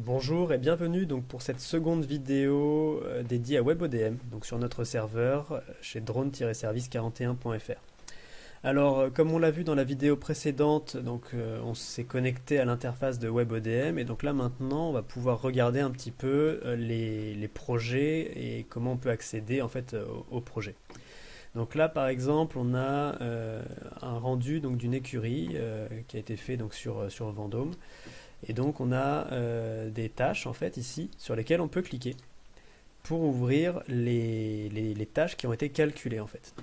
Bonjour et bienvenue donc pour cette seconde vidéo dédiée à WebODM, donc sur notre serveur chez drone-service41.fr. Alors comme on l'a vu dans la vidéo précédente, on s'est connecté à l'interface de WebODM et donc là maintenant on va pouvoir regarder un petit peu les projets et comment on peut accéder en fait au projet. Donc là par exemple on a un rendu donc d'une écurie qui a été fait donc sur Vendôme. Et donc on a des tâches en fait ici sur lesquelles on peut cliquer pour ouvrir les tâches qui ont été calculées en fait.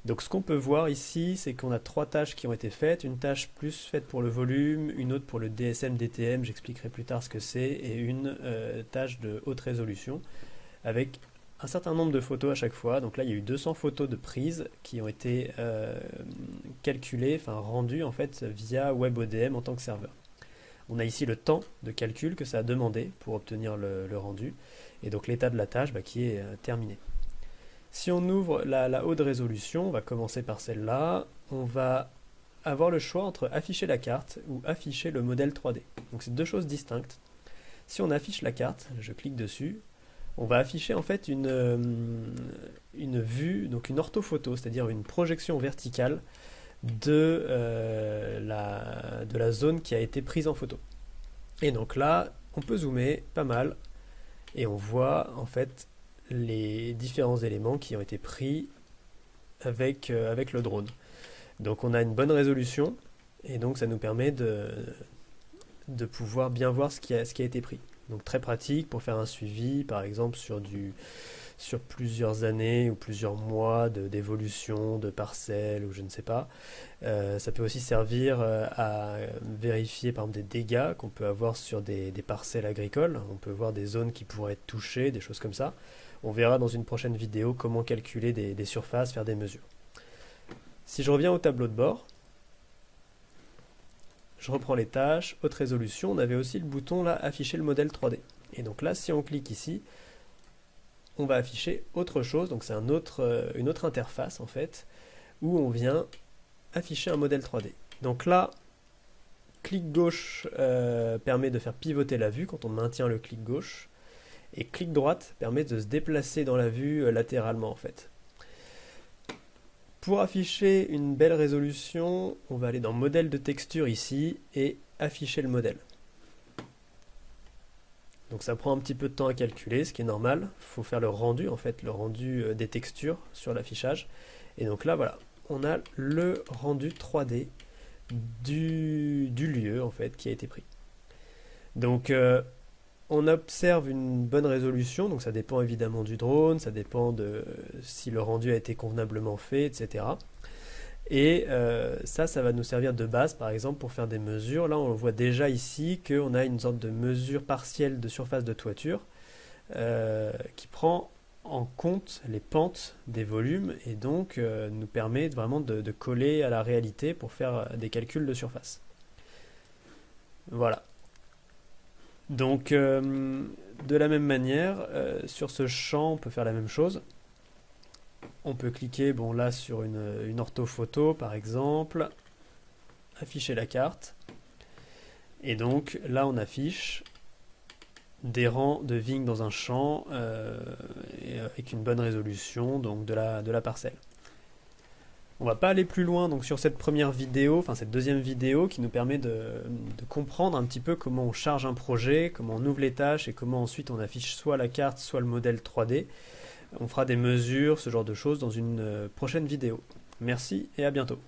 Donc ce qu'on peut voir ici, c'est qu'on a trois tâches qui ont été faites, une tâche plus faite pour le volume, une autre pour le DSM DTM, j'expliquerai plus tard ce que c'est, et une tâche de haute résolution avec un certain nombre de photos à chaque fois. Donc là il y a eu 200 photos de prise qui ont été calculées, enfin rendues en fait via WebODM en tant que serveur. On a ici le temps de calcul que ça a demandé pour obtenir le rendu, et donc l'état de la tâche qui est terminé. Si on ouvre la haute résolution, on va commencer par celle-là, on va avoir le choix entre afficher la carte ou afficher le modèle 3D. Donc c'est deux choses distinctes. Si on affiche la carte, je clique dessus, on va afficher en fait une vue, donc une orthophoto, c'est-à-dire une projection verticale de la zone qui a été prise en photo. Et donc là, on peut zoomer pas mal et on voit en fait les différents éléments qui ont été pris avec le drone. Donc on a une bonne résolution et donc ça nous permet de pouvoir bien voir ce qui a été pris. Donc très pratique pour faire un suivi, par exemple sur plusieurs années ou plusieurs mois d'évolution, de parcelles ou je ne sais pas. Ça peut aussi servir à vérifier par exemple des dégâts qu'on peut avoir sur des parcelles agricoles. On peut voir des zones qui pourraient être touchées, des choses comme ça. On verra dans une prochaine vidéo comment calculer des surfaces, faire des mesures. Si je reviens au tableau de bord, je reprends les tâches, haute résolution, on avait aussi le bouton là, afficher le modèle 3D. Et donc là, si on clique ici, on va afficher autre chose, donc c'est une autre interface en fait, où on vient afficher un modèle 3D. Donc là, clic gauche permet de faire pivoter la vue quand on maintient le clic gauche, et clic droite permet de se déplacer dans la vue latéralement en fait. Pour afficher une belle résolution, on va aller dans modèle de texture ici et afficher le modèle. Donc ça prend un petit peu de temps à calculer, ce qui est normal. Il faut faire le rendu en fait, le rendu des textures sur l'affichage. Et donc là voilà, on a le rendu 3D du lieu en fait qui a été pris. Donc on observe une bonne résolution, donc ça dépend évidemment du drone, ça dépend de si le rendu a été convenablement fait, etc. Et ça va nous servir de base par exemple pour faire des mesures. Là on voit déjà ici qu'on a une sorte de mesure partielle de surface de toiture qui prend en compte les pentes des volumes et donc nous permet vraiment de coller à la réalité pour faire des calculs de surface. Voilà. Donc de la même manière, sur ce champ on peut faire la même chose. On peut cliquer là sur une orthophoto par exemple, afficher la carte, et donc là on affiche des rangs de vignes dans un champ avec une bonne résolution donc de la parcelle. On va pas aller plus loin donc sur cette première vidéo, enfin cette deuxième vidéo qui nous permet de comprendre un petit peu comment on charge un projet, comment on ouvre les tâches et comment ensuite on affiche soit la carte soit le modèle 3D. On fera des mesures, ce genre de choses dans une prochaine vidéo. Merci et à bientôt.